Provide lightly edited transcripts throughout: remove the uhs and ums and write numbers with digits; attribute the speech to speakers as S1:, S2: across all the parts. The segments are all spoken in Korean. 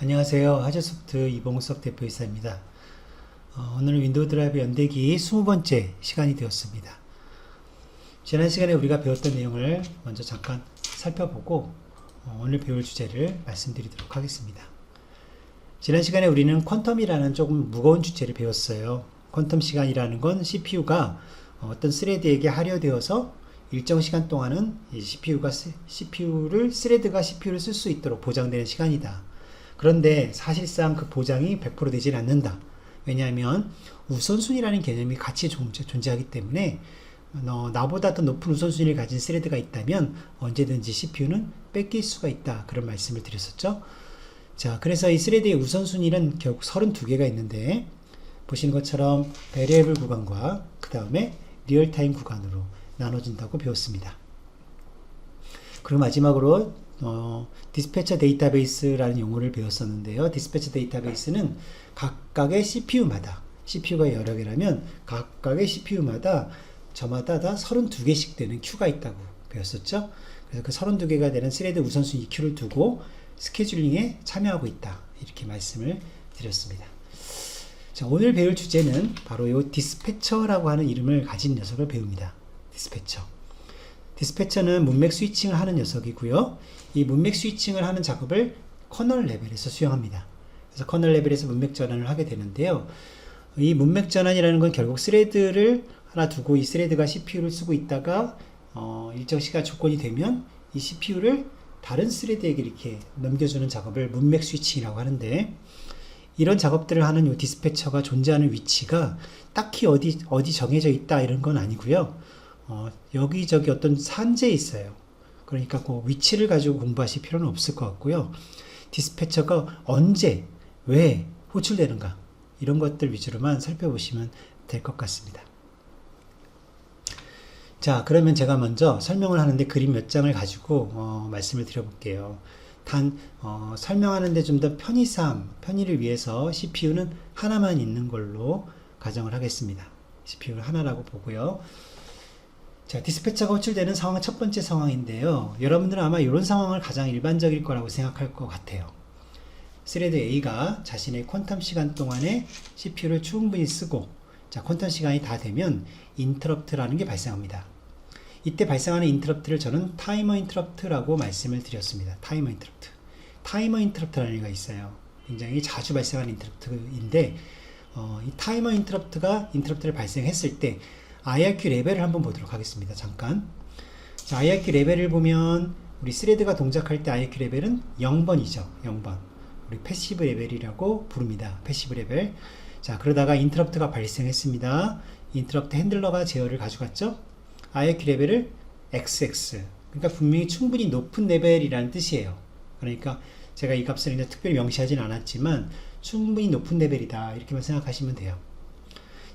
S1: 안녕하세요. 하즈소프트 이봉석 대표이사입니다. 오늘은 윈도우 드라이브 연대기 20번째 시간이 되었습니다. 지난 시간에 우리가 배웠던 내용을 먼저 잠깐 살펴보고 오늘 배울 주제를 말씀드리도록 하겠습니다. 지난 시간에 우리는 퀀텀이라는 조금 무거운 주제를 배웠어요. 퀀텀 시간이라는 건 CPU가 어떤 스레드에게 할여되어서 일정 시간 동안은 CPU가 스레드가 CPU를 쓸 수 있도록 보장되는 시간이다. 그런데 사실상 그 보장이 100% 되진 않는다. 왜냐하면 우선순위라는 개념이 같이 존재하기 때문에 나보다 더 높은 우선순위를 가진 스레드가 있다면 언제든지 CPU는 뺏길 수가 있다. 그런 말씀을 드렸었죠. 자, 그래서 이 스레드의 우선순위는 결국 32개가 있는데 보시는 것처럼 베리에이블 구간과 그 다음에 리얼타임 구간으로 나눠진다고 배웠습니다. 그리고 마지막으로 디스패처 데이터베이스라는 용어를 배웠었는데요. 디스패처 데이터베이스는 각각의 CPU마다, CPU가 여러 개라면 각각의 CPU마다 저마다 다 32개씩 되는 큐가 있다고 배웠었죠. 그래서 그 32개가 되는 스레드 우선순위 큐를 두고 스케줄링에 참여하고 있다. 이렇게 말씀을 드렸습니다. 자, 오늘 배울 주제는 바로 이 디스패처라고 하는 이름을 가진 녀석을 배웁니다. 디스패처. 디스패처는 문맥 스위칭을 하는 녀석이고요. 이 문맥 스위칭을 하는 작업을 커널 레벨에서 수행합니다. 그래서 커널 레벨에서 문맥 전환을 하게 되는데요. 이 문맥 전환이라는 건 결국 스레드를 하나 두고 이 스레드가 CPU를 쓰고 있다가 일정 시간 조건이 되면 이 CPU를 다른 스레드에게 이렇게 넘겨주는 작업을 문맥 스위칭이라고 하는데, 이런 작업들을 하는 이 디스패처가 존재하는 위치가 딱히 어디 정해져 있다 이런 건 아니고요. 여기저기 어떤 산재에 있어요. 그러니까 그 위치를 가지고 공부하실 필요는 없을 것 같고요. 디스패처가 언제, 왜 호출되는가 이런 것들 위주로만 살펴보시면 될 것 같습니다. 자, 그러면 제가 먼저 설명을 하는데 그림 몇 장을 가지고 말씀을 드려볼게요. 설명하는데 좀 더 편의를 위해서 CPU는 하나만 있는 걸로 가정을 하겠습니다. CPU를 하나라고 보고요. 자, 디스패처가 호출되는 상황은 첫 번째 상황인데요. 여러분들은 아마 이런 상황을 가장 일반적일 거라고 생각할 것 같아요. 스레드 A가 자신의 퀀텀 시간 동안에 CPU를 충분히 쓰고, 자, 퀀텀 시간이 다 되면 인터럽트라는 게 발생합니다. 이때 발생하는 인터럽트를 저는 타이머 인터럽트라고 말씀을 드렸습니다. 타이머 인터럽트. 타이머 인터럽트라는 얘기가 있어요. 굉장히 자주 발생하는 인터럽트인데, 이 타이머 인터럽트를 발생했을 때 IRQ 레벨을 한번 보도록 하겠습니다. 잠깐. 자, IRQ 레벨을 보면 우리 스레드가 동작할 때 IRQ 레벨은 0번이죠. 0번. 우리 패시브 레벨이라고 부릅니다. 패시브 레벨. 자, 그러다가 인터럽트가 발생했습니다. 인터럽트 핸들러가 제어를 가져갔죠. IRQ 레벨을 XX. 그러니까 분명히 충분히 높은 레벨이라는 뜻이에요. 그러니까 제가 이 값을 이제 특별히 명시하진 않았지만 충분히 높은 레벨이다. 이렇게만 생각하시면 돼요.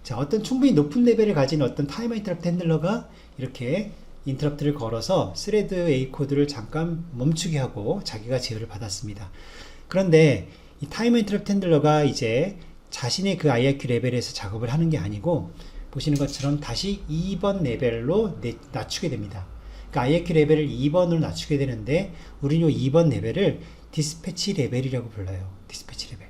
S1: 자, 어떤 충분히 높은 레벨을 가진 어떤 타이머 인터럽트 핸들러가 이렇게 인터럽트를 걸어서 스레드 A 코드를 잠깐 멈추게 하고 자기가 제어를 받았습니다. 그런데 이 타이머 인터럽트 핸들러가 이제 자신의 그 IRQ 레벨에서 작업을 하는 게 아니고 보시는 것처럼 다시 2번 레벨로 낮추게 됩니다. 그러니까 IRQ 레벨을 2번으로 낮추게 되는데 우리는 이 2번 레벨을 디스패치 레벨이라고 불러요. 디스패치 레벨.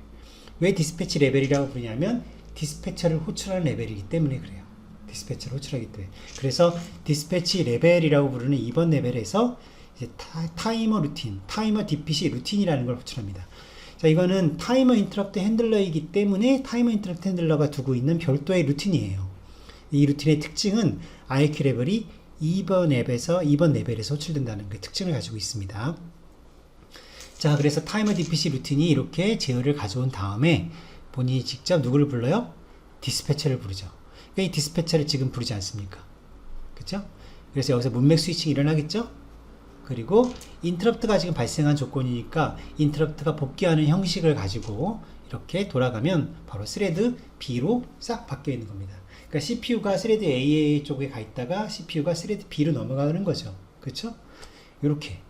S1: 왜 디스패치 레벨이라고 부르냐면 디스패처를 호출하는 레벨이기 때문에 그래요. 디스패처를 호출하기 때문에. 그래서 디스패치 레벨이라고 부르는 2번 레벨에서 이제 타이머 루틴, 타이머 DPC 루틴이라는 걸 호출합니다. 자, 이거는 타이머 인터럽트 핸들러이기 때문에 타이머 인터럽트 핸들러가 두고 있는 별도의 루틴이에요. 이 루틴의 특징은 IRQ 레벨이 2번 레벨에서 호출된다는 그 특징을 가지고 있습니다. 자, 그래서 타이머 DPC 루틴이 이렇게 제어를 가져온 다음에 본인이 직접 누구를 불러요? 디스패처를 부르죠. 그러니까 이 디스패처를 지금 부르지 않습니까? 그쵸? 그래서 여기서 문맥 스위칭이 일어나겠죠? 그리고 인터럽트가 지금 발생한 조건이니까 인터럽트가 복귀하는 형식을 가지고 이렇게 돌아가면 바로 스레드 B로 싹 바뀌어 있는 겁니다. 그러니까 CPU가 스레드 A 쪽에 가 있다가 CPU가 스레드 B로 넘어가는 거죠. 그쵸? 이렇게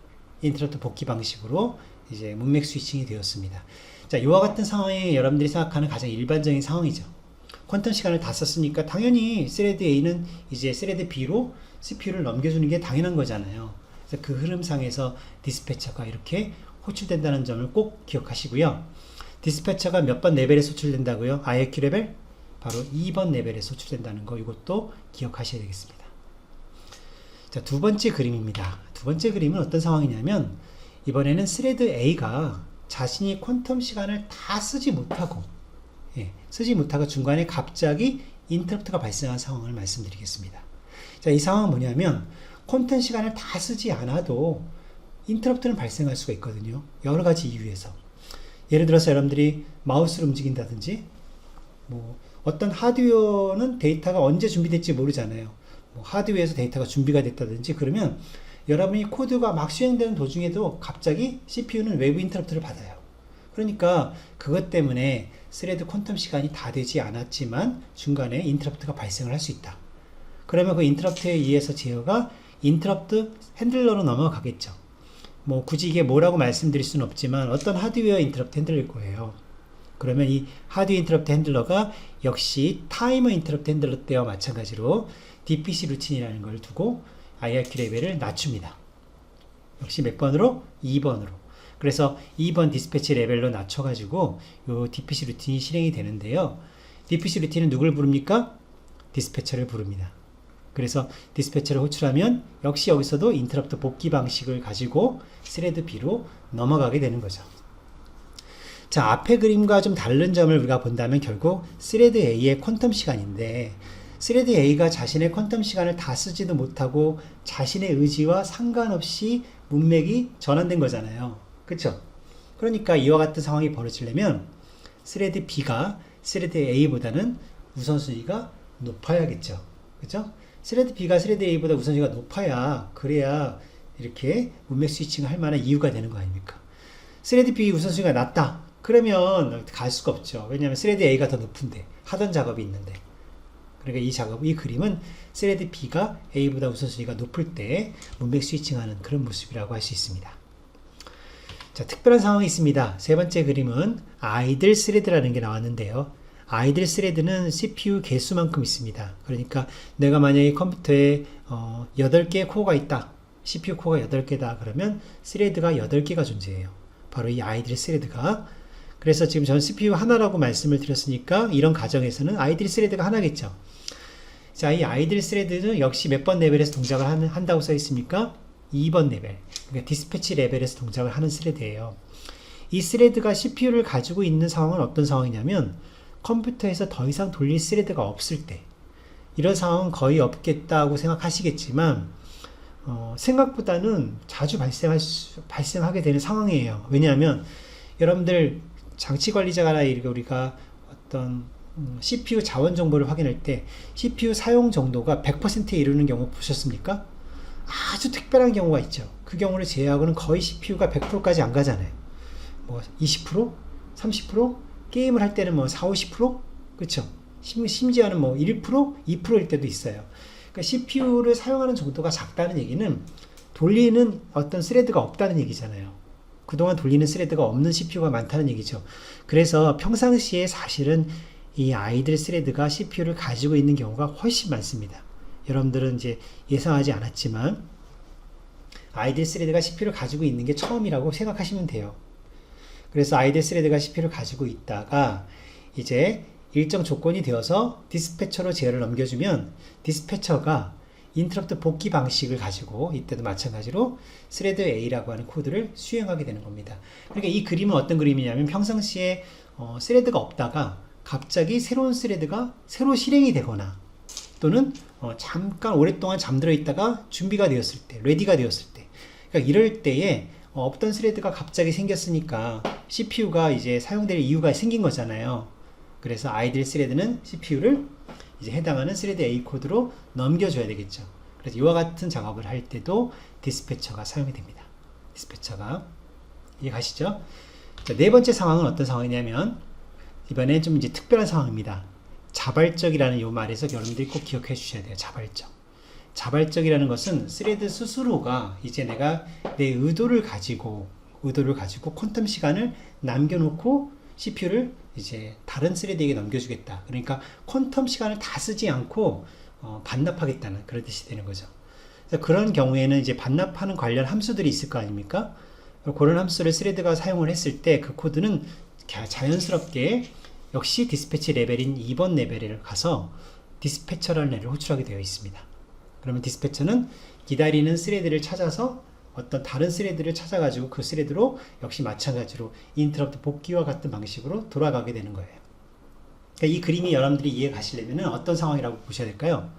S1: 인터럽트 복귀 방식으로 이제 문맥 스위칭이 되었습니다. 자, 이와 같은 상황이 여러분들이 생각하는 가장 일반적인 상황이죠. 퀀텀 시간을 다 썼으니까 당연히 스레드 A는 이제 스레드 B로 CPU를 넘겨주는 게 당연한 거잖아요. 그래서 그 흐름상에서 디스패처가 이렇게 호출된다는 점을 꼭 기억하시고요. 디스패처가 몇 번 레벨에 호출된다고요? IRQ 레벨? 바로 2번 레벨에 호출된다는 거, 이것도 기억하셔야 되겠습니다. 자, 두 번째 그림입니다. 두 번째 그림은 어떤 상황이냐면, 이번에는 스레드 A가 자신이 퀀텀 시간을 다 쓰지 못하고 중간에 갑자기 인터럽트가 발생한 상황을 말씀드리겠습니다. 자, 이 상황은 뭐냐면 퀀텀 시간을 다 쓰지 않아도 인터럽트는 발생할 수가 있거든요. 여러 가지 이유에서. 예를 들어서 여러분들이 마우스를 움직인다든지, 뭐 어떤 하드웨어는 데이터가 언제 준비될지 모르잖아요. 뭐 하드웨어에서 데이터가 준비가 됐다든지, 그러면 여러분이 코드가 막 수행되는 도중에도 갑자기 CPU는 외부 인터럽트를 받아요. 그러니까 그것 때문에 스레드 퀀텀 시간이 다 되지 않았지만 중간에 인터럽트가 발생을 할 수 있다. 그러면 그 인터럽트에 의해서 제어가 인터럽트 핸들러로 넘어가겠죠. 뭐 굳이 이게 뭐라고 말씀드릴 수는 없지만 어떤 하드웨어 인터럽트 핸들일 거예요. 그러면 이 하드웨어 인터럽트 핸들러가 역시 타이머 인터럽트 핸들러 때와 마찬가지로 DPC 루틴이라는 걸 두고 IRQ 레벨을 낮춥니다. 역시 몇 번으로? 2번으로. 그래서 2번 디스패치 레벨로 낮춰가지고 요 DPC 루틴이 실행이 되는데요. DPC 루틴은 누굴 부릅니까? 디스패처를 부릅니다. 그래서 디스패처를 호출하면 역시 여기서도 인터럽트 복귀 방식을 가지고 스레드 B로 넘어가게 되는 거죠. 자, 앞의 그림과 좀 다른 점을 우리가 본다면 결국 스레드 A의 퀀텀 시간인데, 스레드 A가 자신의 퀀텀 시간을 다 쓰지도 못하고 자신의 의지와 상관없이 문맥이 전환된 거잖아요. 그쵸? 그러니까 이와 같은 상황이 벌어지려면 스레드 B가 스레드 A보다는 우선순위가 높아야겠죠. 그쵸? 스레드 B가 스레드 A보다 우선순위가 높아야, 그래야 이렇게 문맥 스위칭을 할 만한 이유가 되는 거 아닙니까? 스레드 B 우선순위가 낮다. 그러면 갈 수가 없죠. 왜냐하면 스레드 A가 더 높은데, 하던 작업이 있는데. 그러니까 이 그림은 스레드 B가 A보다 우선순위가 높을 때 문맥 스위칭하는 그런 모습이라고 할 수 있습니다. 자, 특별한 상황이 있습니다. 세 번째 그림은 아이들 스레드라는 게 나왔는데요. 아이들 스레드는 CPU 개수만큼 있습니다. 그러니까 내가 만약에 컴퓨터에 8개의 코어가 있다. CPU 코어가 8개다. 그러면 스레드가 8개가 존재해요. 바로 이 아이들 스레드가. 그래서 지금 저는 CPU 하나라고 말씀을 드렸으니까 이런 가정에서는 아이들 스레드가 하나겠죠. 자, 이 아이들 스레드는 역시 몇 번 레벨에서 동작을 한다고 써 있습니까? 2번 레벨. 그러니까 디스패치 레벨에서 동작을 하는 스레드예요. 이 스레드가 CPU를 가지고 있는 상황은 어떤 상황이냐면 컴퓨터에서 더 이상 돌릴 스레드가 없을 때, 이런 상황은 거의 없겠다고 생각하시겠지만 생각보다는 자주 발생하게 되는 상황이에요. 왜냐하면 여러분들 장치 관리자가 우리가 어떤 CPU 자원 정보를 확인할 때 CPU 사용 정도가 100%에 이르는 경우 보셨습니까? 아주 특별한 경우가 있죠. 그 경우를 제외하고는 거의 CPU가 100%까지 안 가잖아요. 뭐 20%? 30%? 게임을 할 때는 뭐 40, 50%? 그쵸? 심지어는 뭐 1%? 2%일 때도 있어요. 그러니까 CPU를 사용하는 정도가 작다는 얘기는 돌리는 어떤 스레드가 없다는 얘기잖아요. 그동안 돌리는 스레드가 없는 CPU가 많다는 얘기죠. 그래서 평상시에 사실은 이 아이들 스레드가 CPU를 가지고 있는 경우가 훨씬 많습니다. 여러분들은 이제 예상하지 않았지만 아이들 스레드가 CPU를 가지고 있는 게 처음이라고 생각하시면 돼요. 그래서 아이들 스레드가 CPU를 가지고 있다가 이제 일정 조건이 되어서 디스패처로 제어를 넘겨주면 디스패처가 인터럽트 복귀 방식을 가지고 이때도 마찬가지로 스레드 A라고 하는 코드를 수행하게 되는 겁니다. 그러니까 이 그림은 어떤 그림이냐면 평상시에 스레드가 없다가 갑자기 새로운 스레드가 새로 실행이 되거나 또는 잠깐 오랫동안 잠들어 있다가 준비가 되었을 때, 레디가 되었을 때, 그러니까 이럴 때에 없던 스레드가 갑자기 생겼으니까 CPU가 이제 사용될 이유가 생긴 거잖아요. 그래서 아이들 스레드는 CPU를 이제 해당하는 스레드 A 코드로 넘겨줘야 되겠죠. 그래서 이와 같은 작업을 할 때도 디스패처가 사용이 됩니다. 디스패처가. 이해가시죠? 자, 네 번째 상황은 어떤 상황이냐면 이번에 좀 이제 특별한 상황입니다. 자발적이라는 이 말에서 여러분들이 꼭 기억해 주셔야 돼요. 자발적. 자발적이라는 것은 스레드 스스로가 이제 내가 내 의도를 가지고 퀀텀 시간을 남겨놓고 CPU를 이제 다른 스레드에게 넘겨주겠다. 그러니까 퀀텀 시간을 다 쓰지 않고 반납하겠다는 그런 뜻이 되는 거죠. 그래서 그런 경우에는 이제 반납하는 관련 함수들이 있을 거 아닙니까? 그런 함수를 스레드가 사용을 했을 때 그 코드는 자연스럽게 역시 디스패치 레벨인 2번 레벨에 가서 디스패처라는 애를 호출하게 되어 있습니다. 그러면 디스패처는 기다리는 스레드를 찾아서 어떤 다른 스레드를 찾아가지고 그 스레드로 역시 마찬가지로 인터럽트 복귀와 같은 방식으로 돌아가게 되는 거예요. 그러니까 이 그림이 여러분들이 이해 가시려면 어떤 상황이라고 보셔야 될까요?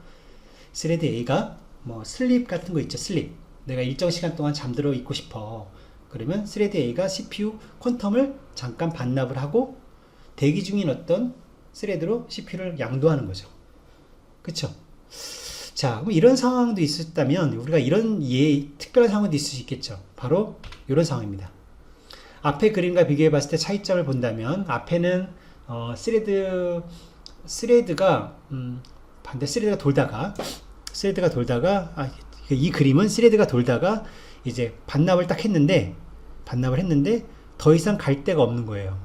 S1: 스레드 A가 뭐 슬립 같은 거 있죠. 슬립. 내가 일정 시간 동안 잠들어 있고 싶어. 그러면 스레드 A가 CPU 퀀텀을 잠깐 반납을 하고 대기 중인 어떤 스레드로 CPU를 양도하는 거죠. 그쵸? 자, 그럼 이런 상황도 있었다면 우리가 이런 특별한 상황도 있을 수 있겠죠. 바로 이런 상황입니다. 앞에 그림과 비교해 봤을 때 차이점을 본다면 앞에는 스레드가 돌다가 이 그림은 스레드가 돌다가 이제 반납을 했는데 더 이상 갈 데가 없는 거예요.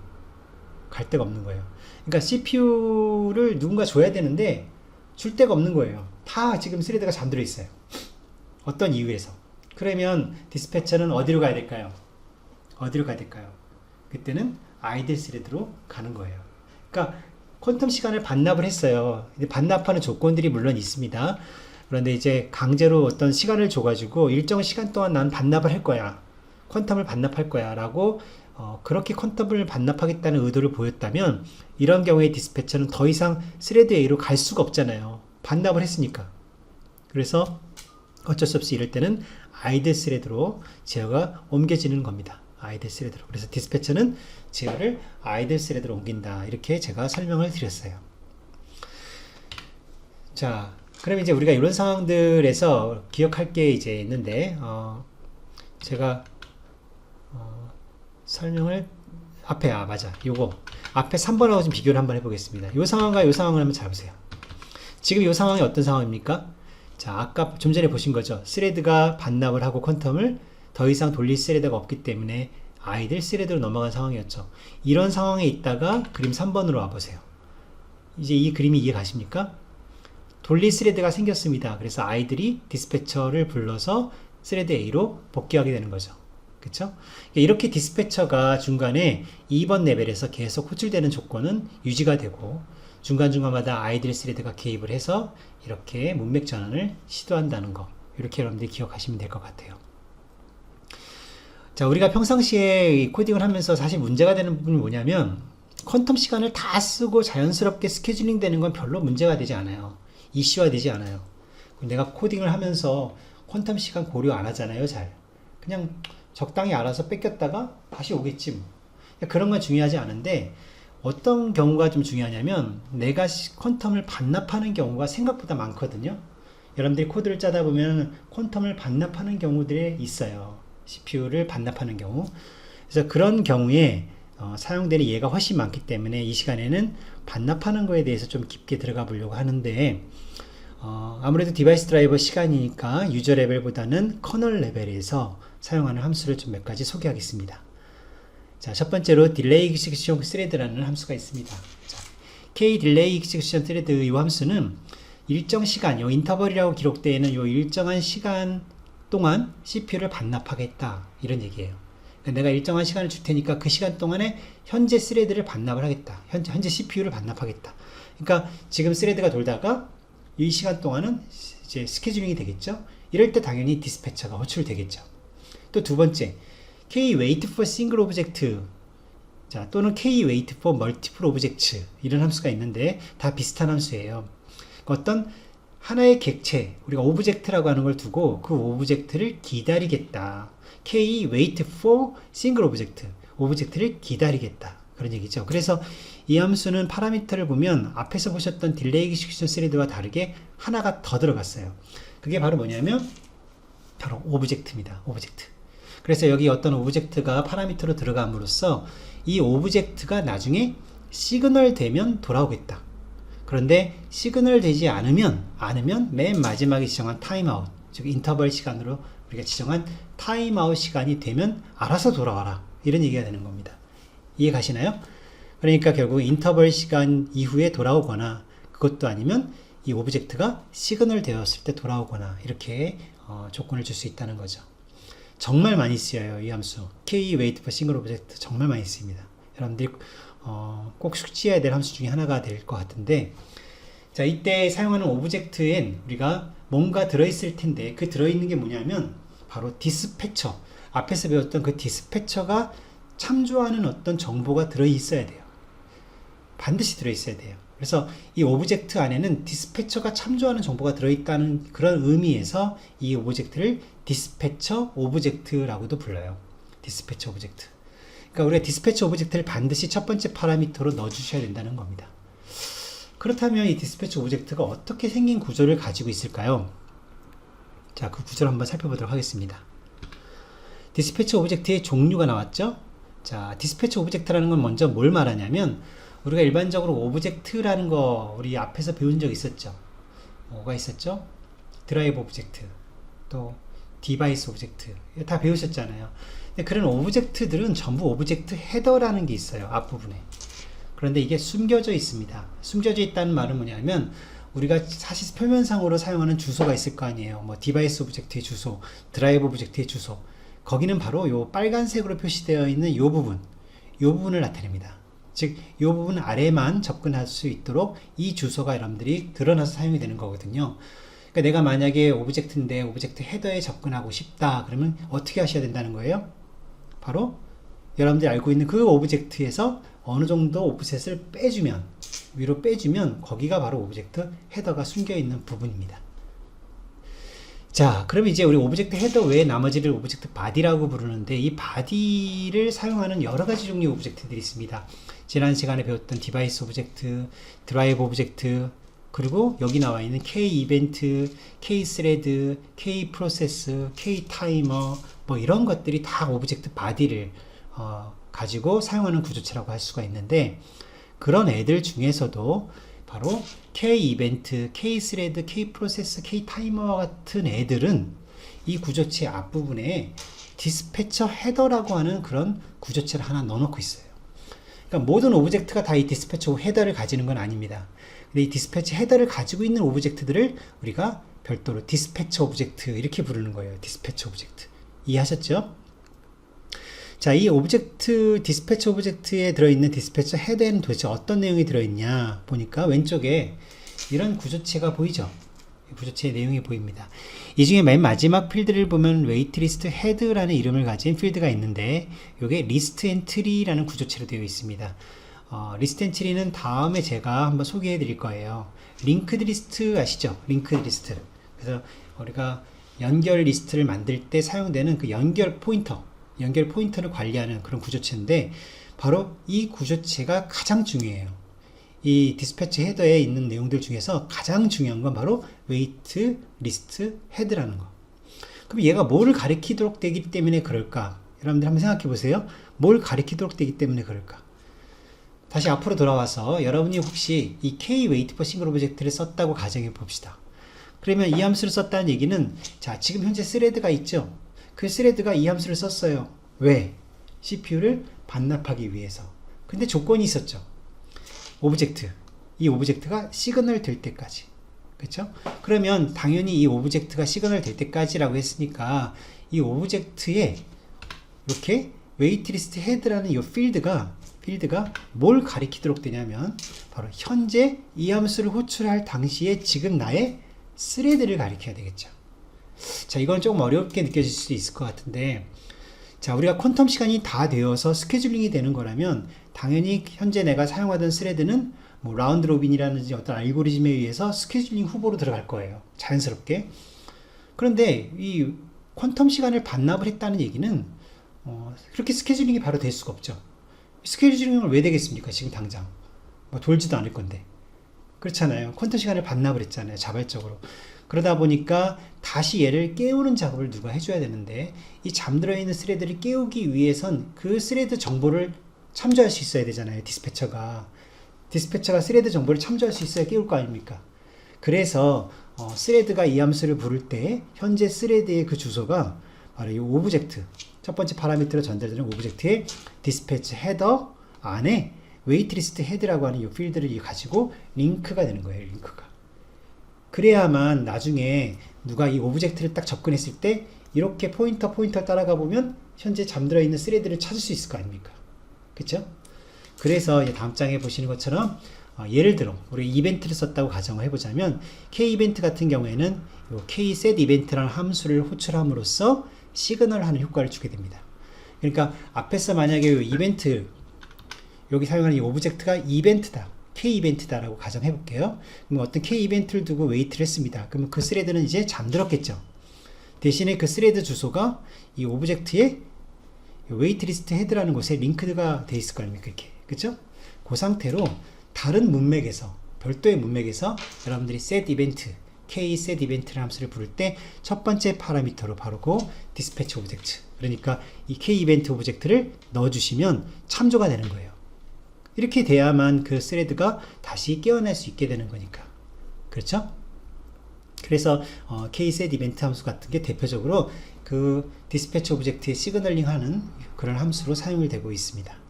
S1: 그러니까 CPU를 누군가 줘야 되는데 줄 데가 없는 거예요. 다 지금 스레드가 잠들어 있어요. 어떤 이유에서. 그러면 디스패처는 어디로 가야 될까요? 그때는 아이들 스레드로 가는 거예요. 그러니까 퀀텀 시간을 반납을 했어요. 반납하는 조건들이 물론 있습니다. 그런데 이제 강제로 어떤 시간을 줘가지고 일정 시간 동안 난 반납을 할 거야. 퀀텀을 반납할 거야. 라고 그렇게 퀀텀을 반납하겠다는 의도를 보였다면 이런 경우에 디스패처는 더 이상 스레드 A로 갈 수가 없잖아요. 반납을 했으니까. 그래서 어쩔 수 없이 이럴 때는 아이들 스레드로 제어가 옮겨지는 겁니다. 아이들 스레드로. 그래서 디스패처는 제어를 아이들 스레드로 옮긴다. 이렇게 제가 설명을 드렸어요. 자, 그럼 이제 우리가 이런 상황들에서 기억할 게 이제 있는데, 제가, 설명을, 요거. 앞에 3번하고 좀 비교를 한번 해보겠습니다. 요 상황과 요 상황을 한번 잘 보세요. 지금 요 상황이 어떤 상황입니까? 자, 아까 좀 전에 보신 거죠. 스레드가 반납을 하고 퀀텀을 더 이상 돌릴 스레드가 없기 때문에 아이들 스레드로 넘어간 상황이었죠. 이런 상황에 있다가 그림 3번으로 와보세요. 이제 이 그림이 이해 가십니까? 돌릴 스레드가 생겼습니다. 그래서 아이들이 디스패처를 불러서 스레드 A로 복귀하게 되는 거죠. 그쵸? 이렇게 디스패처가 중간에 2번 레벨에서 계속 호출되는 조건은 유지가 되고 중간중간마다 아이들 스레드가 개입을 해서 이렇게 문맥 전환을 시도한다는 거. 이렇게 여러분들이 기억하시면 될 것 같아요. 자, 우리가 평상시에 코딩을 하면서 사실 문제가 되는 부분이 뭐냐면 퀀텀 시간을 다 쓰고 자연스럽게 스케줄링 되는 건 별로 문제가 되지 않아요. 이슈화 되지 않아요. 내가 코딩을 하면서 퀀텀 시간 고려 안 하잖아요. 잘. 그냥 적당히 알아서 뺏겼다가 다시 오겠지 뭐. 그런 건 중요하지 않은데 어떤 경우가 좀 중요하냐면 내가 퀀텀을 반납하는 경우가 생각보다 많거든요. 여러분들이 코드를 짜다 보면 퀀텀을 반납하는 경우들이 있어요. CPU를 반납하는 경우. 그래서 그런 경우에 사용되는 예가 훨씬 많기 때문에 이 시간에는 반납하는 거에 대해서 좀 깊게 들어가 보려고 하는데 아무래도 디바이스 드라이버 시간이니까 유저 레벨보다는 커널 레벨에서 사용하는 함수를 좀 몇 가지 소개하겠습니다. 자, 첫 번째로 딜레이 익스큐션 스레드라는 함수가 있습니다. 자, k 딜레이 익스큐션 스레드 이 함수는 일정 시간, 요 인터벌이라고 기록되어 있는 요 일정한 시간 동안 CPU를 반납하겠다 이런 얘기예요. 그러니까 내가 일정한 시간을 줄 테니까 그 시간 동안에 현재 스레드를 반납을 하겠다. 현재 CPU를 반납하겠다. 그러니까 지금 스레드가 돌다가 이 시간 동안은 이제 스케줄링이 되겠죠. 이럴 때 당연히 디스패처가 호출되겠죠. 또 두 번째, k wait for single object, 자, 또는 k wait for multiple objects 이런 함수가 있는데 다 비슷한 함수예요. 어떤 하나의 객체, 우리가 오브젝트라고 하는 걸 두고 그 오브젝트를 기다리겠다. k wait for single object, 오브젝트를 기다리겠다. 그런 얘기죠. 그래서 이 함수는 파라미터를 보면 앞에서 보셨던 딜레이 익스큐션 스레드와 다르게 하나가 더 들어갔어요. 그게 바로 뭐냐면 바로 오브젝트입니다. 오브젝트. 그래서 여기 어떤 오브젝트가 파라미터로 들어감으로써 이 오브젝트가 나중에 시그널 되면 돌아오겠다. 그런데 시그널 되지 않으면 맨 마지막에 지정한 타임아웃, 즉 인터벌 시간으로 우리가 지정한 타임아웃 시간이 되면 알아서 돌아와라. 이런 얘기가 되는 겁니다. 이해 가시나요? 그러니까 결국 인터벌 시간 이후에 돌아오거나 그것도 아니면 이 오브젝트가 시그널 되었을 때 돌아오거나 이렇게 조건을 줄 수 있다는 거죠. 정말 많이 쓰여요. 이 함수 k wait for single object 정말 많이 쓰입니다. 여러분들이 꼭 숙지해야 될 함수 중에 하나가 될 것 같은데, 자, 이때 사용하는 오브젝트엔 우리가 뭔가 들어있을 텐데, 그 들어있는 게 뭐냐면 바로 디스패처, 앞에서 배웠던 그 디스패처가 참조하는 어떤 정보가 들어있어야 돼요. 반드시 들어있어야 돼요. 그래서 이 오브젝트 안에는 디스패처가 참조하는 정보가 들어있다는 그런 의미에서 이 오브젝트를 디스패처 오브젝트라고도 불러요. 디스패처 오브젝트. 그러니까 우리가 디스패처 오브젝트를 반드시 첫 번째 파라미터로 넣어주셔야 된다는 겁니다. 그렇다면 이 디스패처 오브젝트가 어떻게 생긴 구조를 가지고 있을까요? 자, 그 구조를 한번 살펴보도록 하겠습니다. 디스패처 오브젝트의 종류가 나왔죠? 자, 디스패처 오브젝트라는 건 먼저 뭘 말하냐면, 우리가 일반적으로 오브젝트라는 거 우리 앞에서 배운 적 있었죠? 뭐가 있었죠? 드라이브 오브젝트, 또 디바이스 오브젝트, 다 배우셨잖아요. 근데 그런 오브젝트들은 전부 오브젝트 헤더라는 게 있어요, 앞부분에. 그런데 이게 숨겨져 있습니다. 숨겨져 있다는 말은 뭐냐면, 우리가 사실 표면상으로 사용하는 주소가 있을 거 아니에요. 뭐 디바이스 오브젝트의 주소, 드라이브 오브젝트의 주소. 거기는 바로 요 빨간색으로 표시되어 있는 요 부분을 나타냅니다. 즉, 이 부분 아래만 접근할 수 있도록 이 주소가 여러분들이 드러나서 사용이 되는 거거든요. 그러니까 내가 만약에 오브젝트인데 오브젝트 헤더에 접근하고 싶다 그러면 어떻게 하셔야 된다는 거예요? 바로 여러분들이 알고 있는 그 오브젝트에서 어느 정도 오프셋을 빼주면, 위로 빼주면 거기가 바로 오브젝트 헤더가 숨겨 있는 부분입니다. 자, 그럼 이제 우리 오브젝트 헤더 외에 나머지를 오브젝트 바디라고 부르는데, 이 바디를 사용하는 여러 가지 종류의 오브젝트들이 있습니다. 지난 시간에 배웠던 디바이스 오브젝트, 드라이브 오브젝트, 그리고 여기 나와 있는 K 이벤트, K 스레드, K 프로세스, K 타이머, 뭐 이런 것들이 다 오브젝트 바디를 가지고 사용하는 구조체라고 할 수가 있는데, 그런 애들 중에서도 바로 K 이벤트, K 스레드, K 프로세스, K 타이머와 같은 애들은 이 구조체 앞부분에 디스패처 헤더라고 하는 그런 구조체를 하나 넣어놓고 있어요. 그러니까 모든 오브젝트가 다 이 디스패처 헤더를 가지는 건 아닙니다. 근데 이 디스패처 헤더를 가지고 있는 오브젝트들을 우리가 별도로 디스패처 오브젝트 이렇게 부르는 거예요. 디스패처 오브젝트. 이해하셨죠? 자, 이 오브젝트, 디스패처 오브젝트에 들어있는 디스패처 헤더에는 도대체 어떤 내용이 들어있냐 보니까 왼쪽에 이런 구조체가 보이죠? 구조체의 내용이 보입니다. 이 중에 맨 마지막 필드를 보면 웨이트 리스트 헤드라는 이름을 가진 필드가 있는데, 이게 리스트 엔트리라는 구조체로 되어 있습니다. 리스트 엔트리는 다음에 제가 한번 소개해 드릴 거예요. 링크드 리스트 아시죠? 링크드 리스트. 그래서 우리가 연결 리스트를 만들 때 사용되는 그 연결 포인터를 관리하는 그런 구조체인데, 바로 이 구조체가 가장 중요해요. 이 디스패치 헤더에 있는 내용들 중에서 가장 중요한 건 바로 웨이트 리스트 헤드라는 거. 그럼 얘가 뭐를 가리키도록 되기 때문에 그럴까? 여러분들 한번 생각해 보세요. 뭘 가리키도록 되기 때문에 그럴까? 다시 앞으로 돌아와서 여러분이 혹시 이 K 웨이트 for single 오브젝트를 썼다고 가정해 봅시다. 그러면 이 함수를 썼다는 얘기는, 자, 지금 현재 스레드가 있죠? 그 스레드가 이 함수를 썼어요. 왜? CPU를 반납하기 위해서. 근데 조건이 있었죠. 이 오브젝트가 시그널 될 때까지. 그렇죠? 그러면 당연히 이 오브젝트가 시그널 될 때까지라고 했으니까 이 오브젝트에 이렇게 웨이트리스트 헤드라는 이 필드가 뭘 가리키도록 되냐면, 바로 현재 이 함수를 호출할 당시에 지금 나의 스레드를 가리켜야 되겠죠. 자, 이건 조금 어렵게 느껴질 수 있을 것 같은데, 자, 우리가 퀀텀 시간이 다 되어서 스케줄링이 되는 거라면 당연히 현재 내가 사용하던 스레드는 뭐 라운드 로빈이라든지 어떤 알고리즘에 의해서 스케줄링 후보로 들어갈 거예요. 자연스럽게. 그런데 이 퀀텀 시간을 반납을 했다는 얘기는 그렇게 스케줄링이 바로 될 수가 없죠. 스케줄링을 왜 되겠습니까? 지금 당장 뭐 돌지도 않을 건데. 그렇잖아요. 퀀텀 시간을 반납을 했잖아요. 자발적으로. 그러다 보니까 다시 얘를 깨우는 작업을 누가 해줘야 되는데, 이 잠들어 있는 스레드를 깨우기 위해선 그 스레드 정보를 참조할 수 있어야 되잖아요. 디스패처가 스레드 정보를 참조할 수 있어야 깨울 거 아닙니까? 그래서 스레드가 이 함수를 부를 때 현재 스레드의 그 주소가 바로 이 오브젝트, 첫 번째 파라미터로 전달되는 오브젝트의 디스패치 헤더 안에 웨이트리스트 헤드라고 하는 이 필드를 가지고 링크가 되는 거예요. 링크가. 그래야만 나중에 누가 이 오브젝트를 딱 접근했을 때 이렇게 포인터 따라가 보면 현재 잠들어 있는 스레드를 찾을 수 있을 거 아닙니까? 그쵸? 그래서 다음 장에 보시는 것처럼 예를 들어 우리 이벤트를 썼다고 가정을 해보자면 K-이벤트 같은 경우에는 K-setEvent라는 함수를 호출함으로써 시그널하는 효과를 주게 됩니다. 그러니까 앞에서 만약에 이벤트 여기 사용하는 이 오브젝트가 이벤트다, K-이벤트다 라고 가정해 볼게요. 그럼 어떤 K-이벤트를 두고 웨이트를 했습니다. 그러면 그 스레드는 이제 잠들었겠죠. 대신에 그 스레드 주소가 이 오브젝트의 웨이트 리스트 헤드라는 곳에 링크가 돼 있을 거 아닙니까? 이렇게. 그쵸? 그 상태로 다른 문맥에서, 별도의 문맥에서 여러분들이 set event, K set event라는 함수를 부를 때 첫 번째 파라미터로 바로 그 dispatch 오브젝트, 그러니까 이 K 이벤트 오브젝트를 넣어주시면 참조가 되는 거예요. 이렇게 돼야만 그 스레드가 다시 깨어날 수 있게 되는 거니까. 그렇죠? 그래서 K set event 함수 같은 게 대표적으로 그 dispatch 오브젝트에 시그널링 하는 그런 함수로 사용이 되고 있습니다.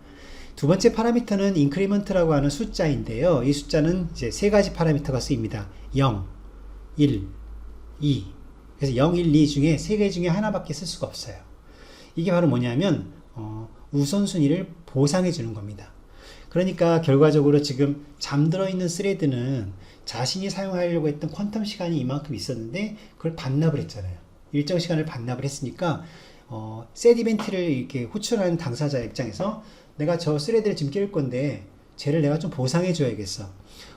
S1: 두 번째 파라미터는 increment라고 하는 숫자인데요. 이 숫자는 이제 세 가지 파라미터가 쓰입니다. 0, 1, 2. 그래서 0, 1, 2 중에 세 개 중에 하나밖에 쓸 수가 없어요. 이게 바로 뭐냐면 우선순위를 보상해 주는 겁니다. 그러니까 결과적으로 지금 잠들어 있는 스레드는 자신이 사용하려고 했던 퀀텀 시간이 이만큼 있었는데 그걸 반납을 했잖아요. 일정 시간을 반납을 했으니까 set 이벤트를 이렇게 호출하는 당사자 입장에서 내가 저 스레드를 지금 깰 건데 쟤를 내가 좀 보상해 줘야겠어.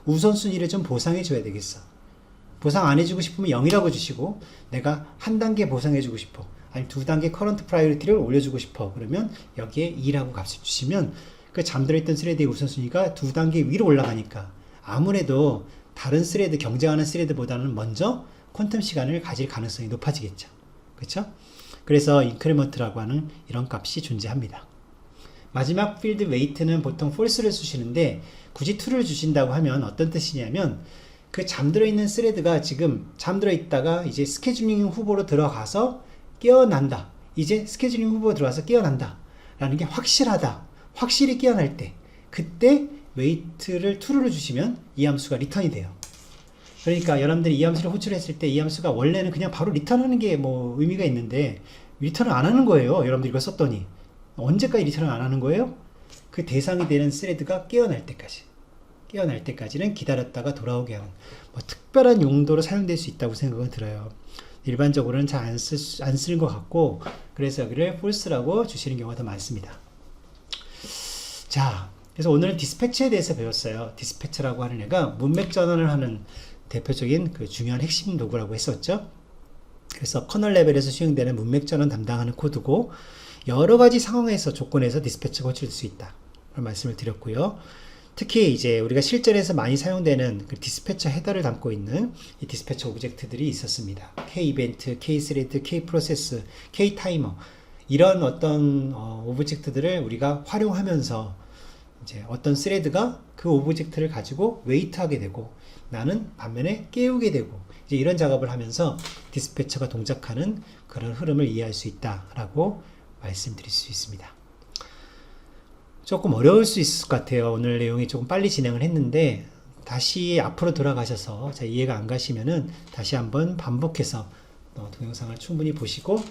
S1: 우선순위를 좀 보상해 줘야 되겠어. 보상 안 해주고 싶으면 0이라고 주시고, 내가 한 단계 보상해 주고 싶어, 아니 두 단계 커런트 프라이어리티를 올려주고 싶어, 그러면 여기에 2라고 값을 주시면 그 잠들어 있던 스레드의 우선순위가 두 단계 위로 올라가니까 아무래도 다른 스레드, 경쟁하는 스레드보다는 먼저 퀀텀 시간을 가질 가능성이 높아지겠죠. 그렇죠? 그래서 인크리먼트라고 하는 이런 값이 존재합니다. 마지막 필드 웨이트는 보통 false를 주시는데, 굳이 true를 주신다고 하면 어떤 뜻이냐면 그 잠들어 있는 스레드가 지금 잠들어 있다가 이제 스케줄링 후보로 들어가서 깨어난다, 이제 스케줄링 후보로 들어가서 깨어난다 라는 게 확실하다, 확실히 깨어날 때, 그때 웨이트를 true를 주시면 이 함수가 리턴이 돼요. 그러니까 여러분들이 이 함수를 호출했을 때 이 함수가 원래는 그냥 바로 리턴하는 게 뭐 의미가 있는데 리턴을 안 하는 거예요. 여러분들이 이거 썼더니 언제까지 리턴을 안 하는 거예요? 그 대상이 되는 스레드가 깨어날 때까지. 깨어날 때까지는 기다렸다가 돌아오게 하는 뭐 특별한 용도로 사용될 수 있다고 생각은 들어요. 일반적으로는 잘 안 쓰는 것 같고, 그래서 여기를 false라고 주시는 경우가 더 많습니다. 자, 그래서 오늘은 디스패치에 대해서 배웠어요. 디스패치라고 하는 애가 문맥 전환을 하는 대표적인 그 중요한 핵심 도구라고 했었죠. 그래서 커널 레벨에서 수행되는 문맥 전환 담당하는 코드고, 여러 가지 상황에서 조건에서 디스패치가 호출될 수 있다 그런 말씀을 드렸고요. 특히 이제 우리가 실전에서 많이 사용되는 그 디스패처 헤더를 담고 있는 이 디스패처 오브젝트들이 있었습니다. K 이벤트, K 스레드, K 프로세스, K 타이머, 이런 어떤 오브젝트들을 우리가 활용하면서 이제 어떤 스레드가 그 오브젝트를 가지고 웨이트하게 되고 나는 반면에 깨우게 되고, 이제 이런 작업을 하면서 디스패처가 동작하는 그런 흐름을 이해할 수 있다라고 말씀드릴 수 있습니다. 조금 어려울 수 있을 것 같아요. 오늘 내용이 조금 빨리 진행을 했는데 다시 앞으로 돌아가셔서 잘 이해가 안 가시면은 다시 한번 반복해서 동영상을 충분히 보시고,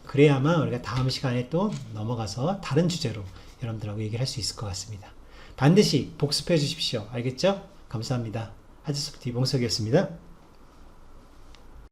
S1: 그래야만 우리가 다음 시간에 또 넘어가서 다른 주제로 여러분들하고 얘기를 할 수 있을 것 같습니다. 반드시 복습해 주십시오. 알겠죠? 감사합니다. 하지소프트 이봉석이었습니다.